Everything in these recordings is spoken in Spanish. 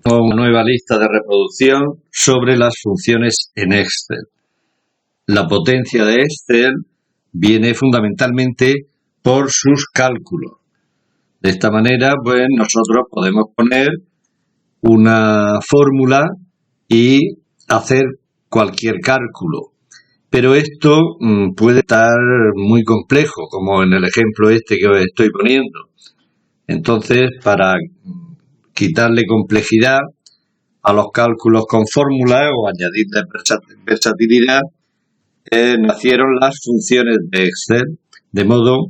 Una nueva lista de reproducción sobre las funciones en Excel. La potencia de Excel viene fundamentalmente por sus cálculos. De esta manera, pues nosotros podemos poner una fórmula y hacer cualquier cálculo. Pero esto puede estar muy complejo, como en el ejemplo este que os estoy poniendo. Entonces, para quitarle complejidad a los cálculos con fórmulas o añadirle versatilidad, nacieron las funciones de Excel, de modo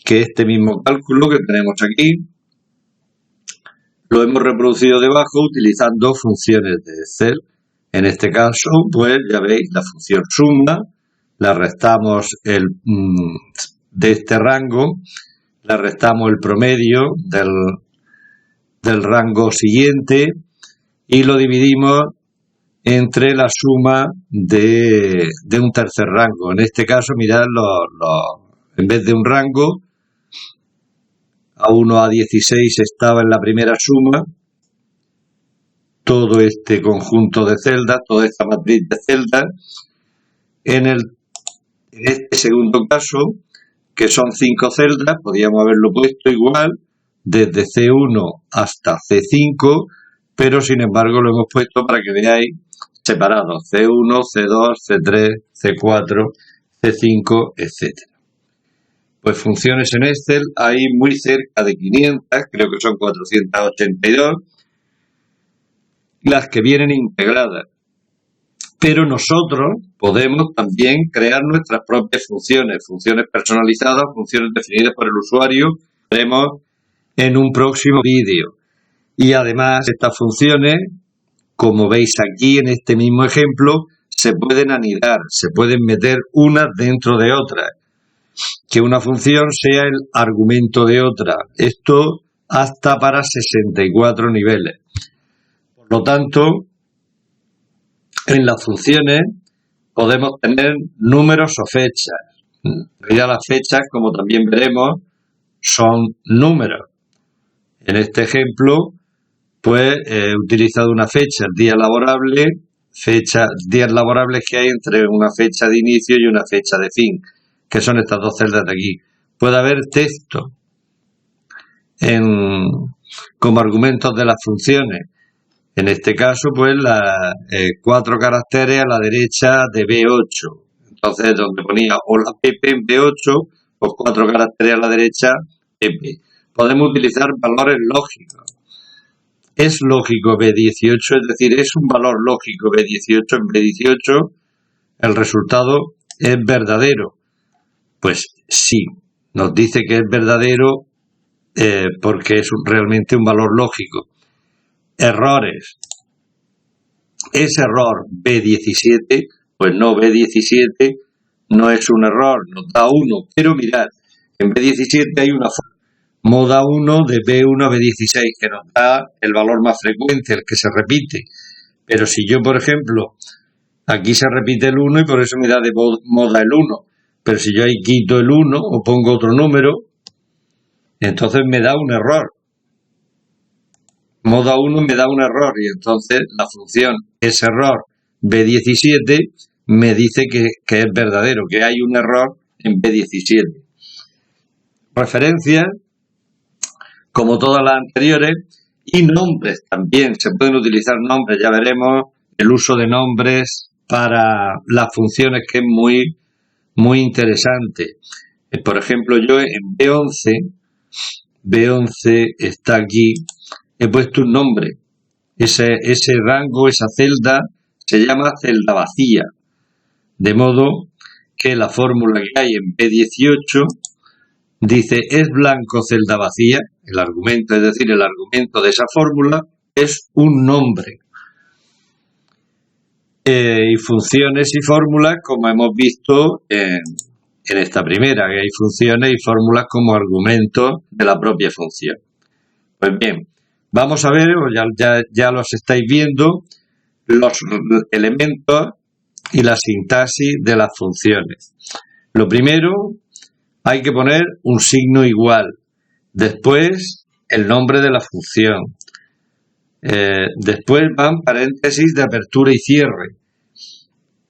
que este mismo cálculo que tenemos aquí lo hemos reproducido debajo utilizando funciones de Excel. En este caso, pues ya veis la función suma, la restamos de este rango, le restamos el promedio del rango siguiente y lo dividimos entre la suma de un tercer rango. En este caso, mirad, en vez de un rango, A1 a 16 estaba en la primera suma, todo este conjunto de celdas, toda esta matriz de celdas. En este segundo caso, que son 5 celdas, podríamos haberlo puesto igual, desde C1 hasta C5, pero sin embargo lo hemos puesto para que veáis separados, C1, C2, C3, C4, C5, etc. Pues funciones en Excel hay muy cerca de 500, creo que son 482, las que vienen integradas. Pero nosotros podemos también crear nuestras propias funciones personalizadas, funciones definidas por el usuario, veremos en un próximo vídeo. Y además estas funciones, como veis aquí en este mismo ejemplo, se pueden anidar, se pueden meter unas dentro de otras. Que una función sea el argumento de otra. Esto hasta para 64 niveles. Por lo tanto, en las funciones podemos tener números o fechas. En realidad las fechas, como también veremos, son números. En este ejemplo, pues he utilizado una fecha, el día laborable, días laborables que hay entre una fecha de inicio y una fecha de fin, que son estas dos celdas de aquí. Puede haber texto como argumentos de las funciones. En este caso, pues, 4 caracteres a la derecha de B8. Entonces, donde ponía hola Pepe en B8, pues 4 caracteres a la derecha, Pepe. Podemos utilizar valores lógicos. Es lógico B18, es decir, es un valor lógico B18 en B18, el resultado es verdadero. Pues sí, nos dice que es verdadero porque es realmente un valor lógico. Errores. ¿Es error B17? Pues no, B17 no es un error, nos da 1. Pero mirad, en B17 hay una moda 1 de B1 a B16 que nos da el valor más frecuente, el que se repite. Pero si yo, por ejemplo, aquí se repite el 1 y por eso me da de moda el 1. Pero si yo ahí quito el 1 o pongo otro número, entonces me da un error. Moda 1 me da un error y entonces la función es error B17 me dice que es verdadero, que hay un error en B17. Referencias, como todas las anteriores, y nombres también. Se pueden utilizar nombres, ya veremos el uso de nombres para las funciones, que es muy interesante. Por ejemplo, yo en B11 está aquí, he puesto un nombre. Ese rango, esa celda, se llama celda vacía. De modo que la fórmula que hay en B18 dice es blanco celda vacía. El argumento, es decir, el argumento de esa fórmula es un nombre. Y funciones y fórmulas, como hemos visto en esta primera, que hay funciones y fórmulas como argumentos de la propia función. Pues bien, vamos a ver, ya los estáis viendo, los elementos y la sintaxis de las funciones. Lo primero, hay que poner un signo igual. Después, el nombre de la función. Después van paréntesis de apertura y cierre.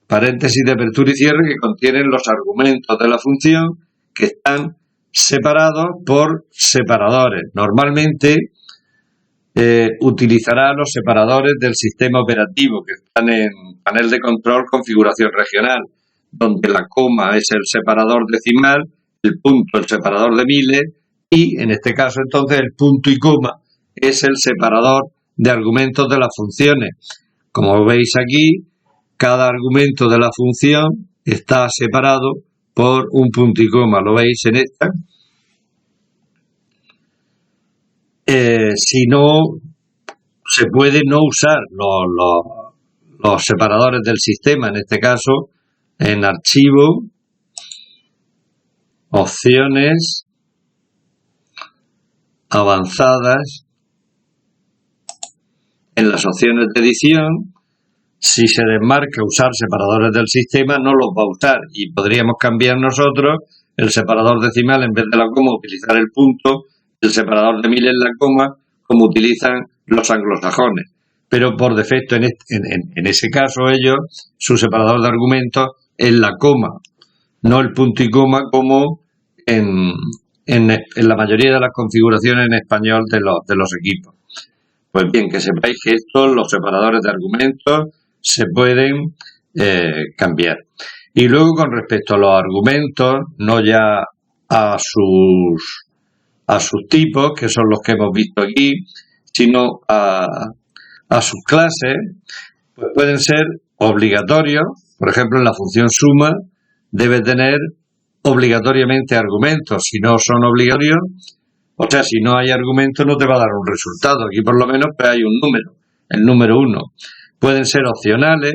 Paréntesis de apertura y cierre que contienen los argumentos de la función que están separados por separadores. Normalmente utilizará los separadores del sistema operativo que están en panel de control configuración regional, donde la coma es el separador decimal, el punto el separador de miles y en este caso entonces el punto y coma es el separador de argumentos de las funciones. Como veis aquí, cada argumento de la función está separado por un punto y coma. ¿Lo veis en esta? Si no, se puede no usar los separadores del sistema, en este caso, en archivo, opciones, avanzadas, en las opciones de edición. Si se desmarca usar separadores del sistema, no los va a usar y podríamos cambiar nosotros el separador decimal en vez de la coma, utilizar el punto, el separador de miles la coma, como utilizan los anglosajones. Pero por defecto, en ese caso, ellos, su separador de argumentos es la coma, no el punto y coma como en la mayoría de las configuraciones en español de los equipos. Pues bien, que sepáis que estos, los separadores de argumentos, se pueden cambiar. Y luego con respecto a los argumentos, no ya a sus tipos, que son los que hemos visto aquí, sino a sus clases, pues pueden ser obligatorios. Por ejemplo, en la función suma debe tener obligatoriamente argumentos. Si no son obligatorios, o sea, si no hay argumentos no te va a dar un resultado. Aquí por lo menos pues hay un número, el número 1. Pueden ser opcionales,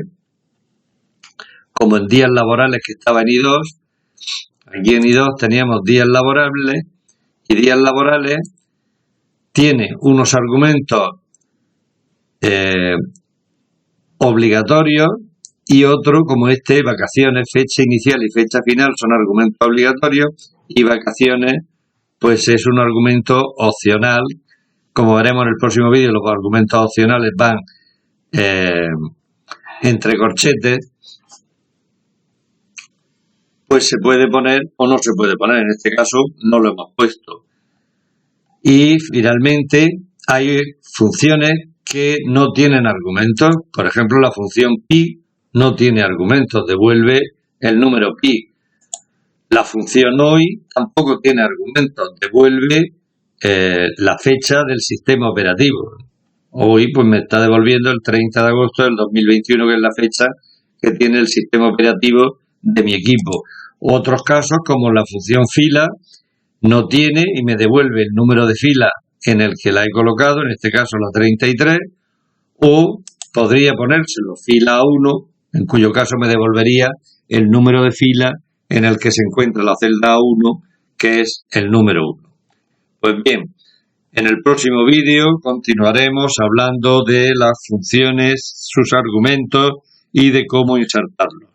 como en días laborales que estaba en I2. Aquí en I2 teníamos días laborables y días laborales tiene unos argumentos obligatorios y otro como este, vacaciones, fecha inicial y fecha final son argumentos obligatorios y vacaciones pues es un argumento opcional. Como veremos en el próximo vídeo, los argumentos opcionales van entre corchetes, pues se puede poner o no se puede poner. En este caso no lo hemos puesto. Y finalmente hay funciones que no tienen argumentos. Por ejemplo, la función pi no tiene argumentos, devuelve el número pi. La función hoy tampoco tiene argumentos, devuelve la fecha del sistema operativo. Hoy pues me está devolviendo el 30 de agosto del 2021, que es la fecha que tiene el sistema operativo de mi equipo. Otros casos, como la función fila, no tiene y me devuelve el número de fila en el que la he colocado, en este caso la 33, o podría ponérselo fila 1, en cuyo caso me devolvería el número de fila en el que se encuentra la celda 1, que es el número 1. Pues bien, en el próximo vídeo continuaremos hablando de las funciones, sus argumentos y de cómo insertarlos.